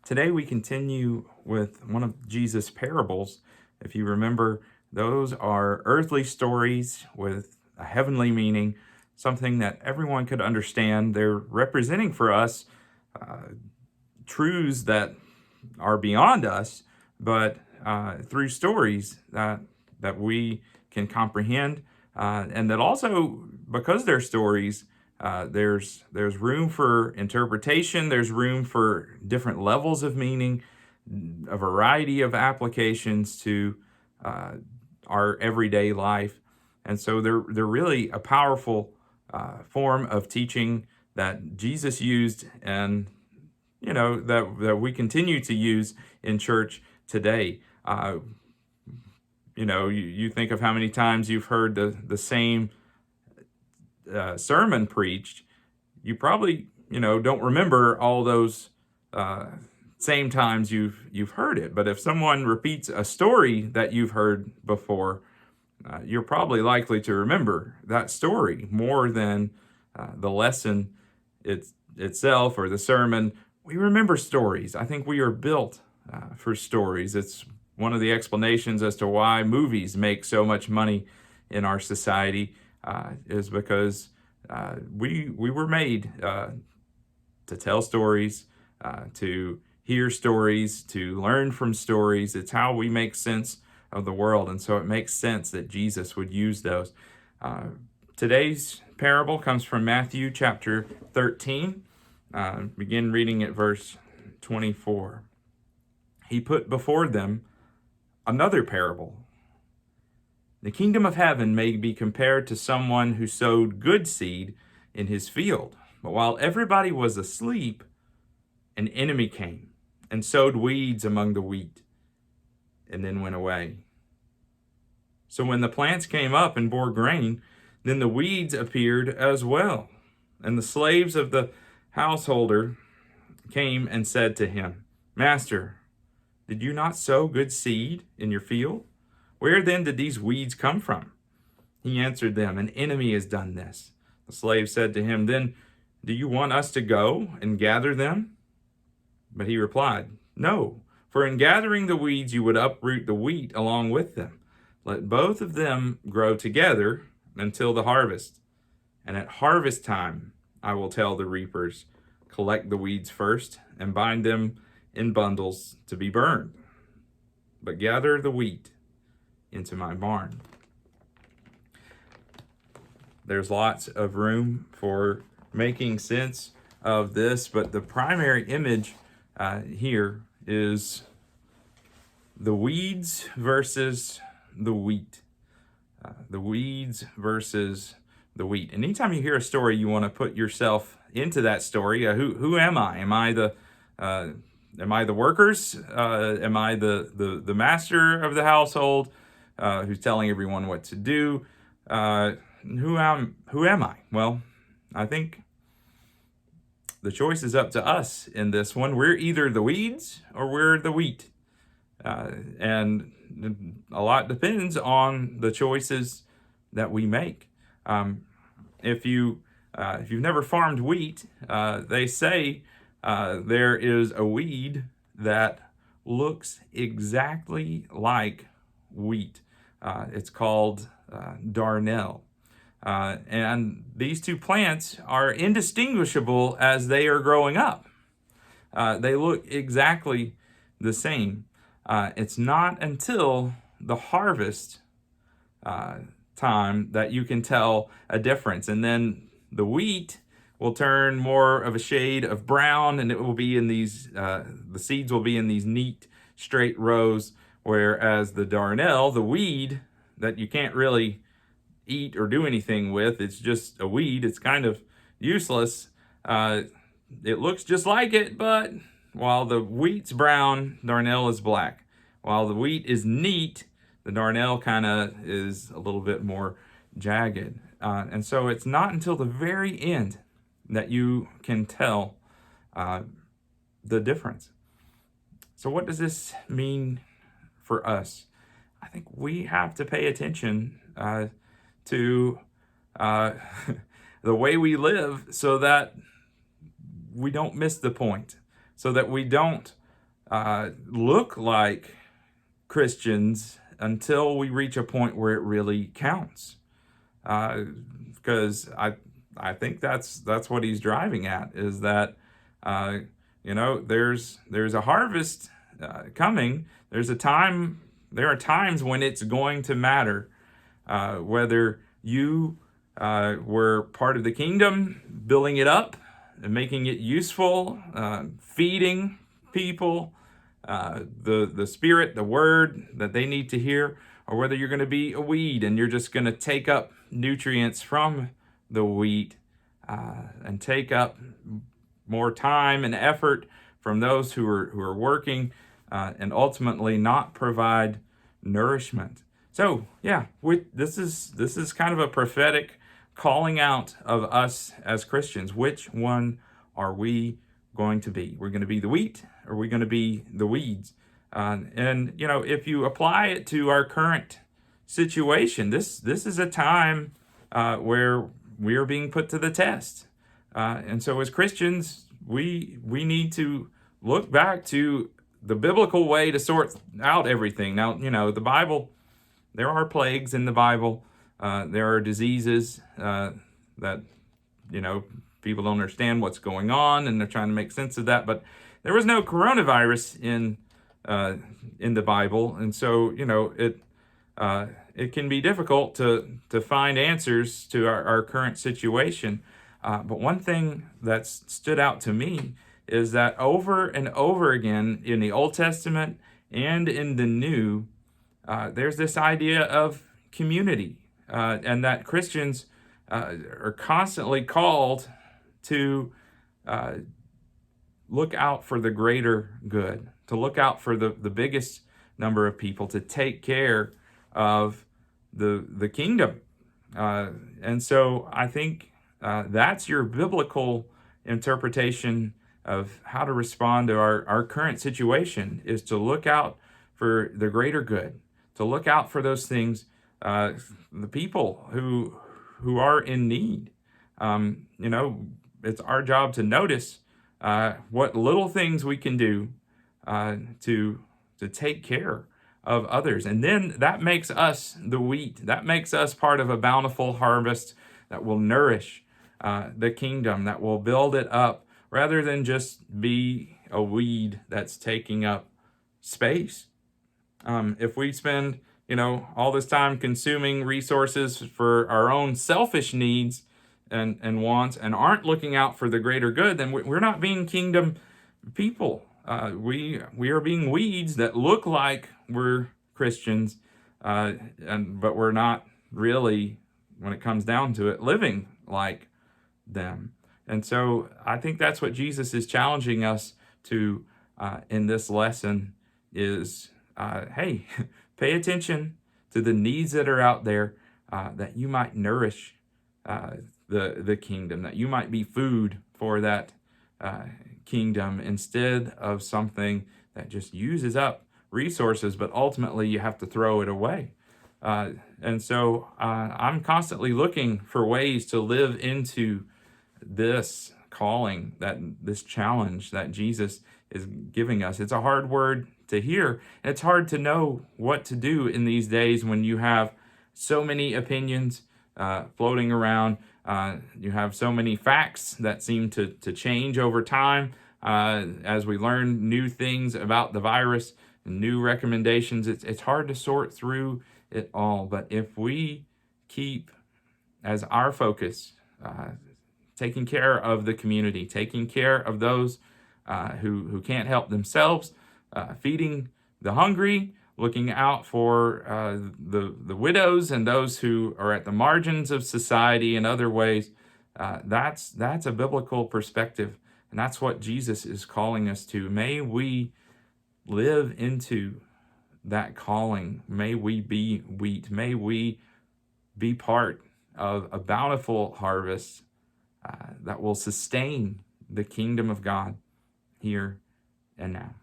Today we continue with one of Jesus' parables. If you remember, those are earthly stories with a heavenly meaning, something that everyone could understand. They're representing for us truths that are beyond us, but through stories that we can comprehend, and that also, because they're stories, there's room for interpretation. There's room for different levels of meaning, a variety of applications to uh, our everyday life, and so they're really a powerful form of teaching that Jesus used, and that we continue to use in church today. You think of how many times you've heard the same sermon preached. You probably don't remember all those uh, same times you've heard it. But if someone repeats a story that you've heard before, you're probably likely to remember that story more than the lesson itself or the sermon. We remember stories. I think we are built for stories. It's one of the explanations as to why movies make so much money in our society, is because we were made to tell stories, to hear stories, to learn from stories. It's how we make sense of the world, and so it makes sense that Jesus would use those. Uh, Today's parable comes from Matthew chapter 13. Begin reading at verse 24. He put before them another parable. The kingdom of heaven may be compared to someone who sowed good seed in his field. But while everybody was asleep, an enemy came and sowed weeds among the wheat and then went away. So when the plants came up and bore grain, then the weeds appeared as well. And the slaves of the householder came and said to him, Master, did you not sow good seed in your field? Where then did these weeds come from? He answered them, An enemy has done this. The slave said to him, Then do you want us to go and gather them? But he replied, No, for in gathering the weeds you would uproot the wheat along with them. Let both of them grow together until the harvest. And at harvest time I will tell the reapers, Collect the weeds first and bind them in bundles to be burned, but gather the wheat into my barn. There's lots of room for making sense of this, but the primary image here is the weeds versus the wheat. The weeds versus the wheat. And anytime you hear a story, you want to put yourself into that story. Who am I? Am I the workers? Am I the master of the household who's telling everyone what to do? Who am I? Well, I think the choice is up to us in this one. We're either the weeds or we're the wheat. And a lot depends on the choices that we make. If you've never farmed wheat, they say there is a weed that looks exactly like wheat. It's called darnel. And these two plants are indistinguishable as they are growing up. They look exactly the same. It's not until the harvest time that you can tell a difference. And then the wheat will turn more of a shade of brown, and it will be in these, the seeds will be in these neat, straight rows, whereas the darnel, the weed that you can't really eat or do anything with, it's just a weed, it's kind of useless. It looks just like it, but while the wheat's brown, darnel is black. While the wheat is neat, the darnel kind of is a little bit more jagged. And so it's not until the very end that you can tell the difference. So what does this mean for us? I think we have to pay attention to the way we live so that we don't miss the point, so that we don't look like Christians until we reach a point where it really counts. Because I think that's what he's driving at, is that there's a harvest coming. There are times when it's going to matter, whether you were part of the kingdom, building it up and making it useful, feeding people the spirit, the word that they need to hear, or whether you're going to be a weed and you're just going to take up nutrients from the wheat and take up more time and effort from those who are working and ultimately not provide nourishment. So yeah, this is kind of a prophetic calling out of us as Christians. Which one are we going to be? We're going to be the wheat, or are we going to be the weeds? And if you apply it to our current situation, this is a time where we are being put to the test. And so as Christians, we need to look back to the biblical way to sort out everything. Now, the Bible, there are plagues in the Bible. There are diseases that, people don't understand what's going on, and they're trying to make sense of that. But there was no coronavirus in the Bible, and so it can be difficult to find answers to our current situation. But one thing that's stood out to me is that over and over again in the Old Testament and in the New, there's this idea of community, and that Christians are constantly called to look out for the greater good, to look out for the biggest number of people, to take care of the kingdom. And so I think that's your biblical interpretation of how to respond to our current situation, is to look out for the greater good, to look out for those things, the people who are in need. It's our job to notice what little things we can do to take care of others. And then that makes us the wheat. That makes us part of a bountiful harvest that will nourish the kingdom, that will build it up, rather than just be a weed that's taking up space. If we spend, all this time consuming resources for our own selfish needs and wants, and aren't looking out for the greater good, then we're not being kingdom people. We are being weeds that look like we're Christians, but we're not really, when it comes down to it, living like them. And so I think that's what Jesus is challenging us to in this lesson is, hey, pay attention to the needs that are out there, that you might nourish the kingdom, that you might be food for that kingdom, instead of something that just uses up resources, but ultimately you have to throw it away. And so I'm constantly looking for ways to live into this calling, this challenge that Jesus is giving us. It's a hard word to hear. And it's hard to know what to do in these days when you have so many opinions floating around. You have so many facts that seem to change over time as we learn new things about the virus and new recommendations. It's hard to sort through it all. But if we keep as our focus taking care of the community, taking care of those who can't help themselves, feeding the hungry, looking out for the widows and those who are at the margins of society in other ways, that's a biblical perspective. And that's what Jesus is calling us to. May we live into that calling. May we be wheat. May we be part of a bountiful harvest that will sustain the kingdom of God here and now.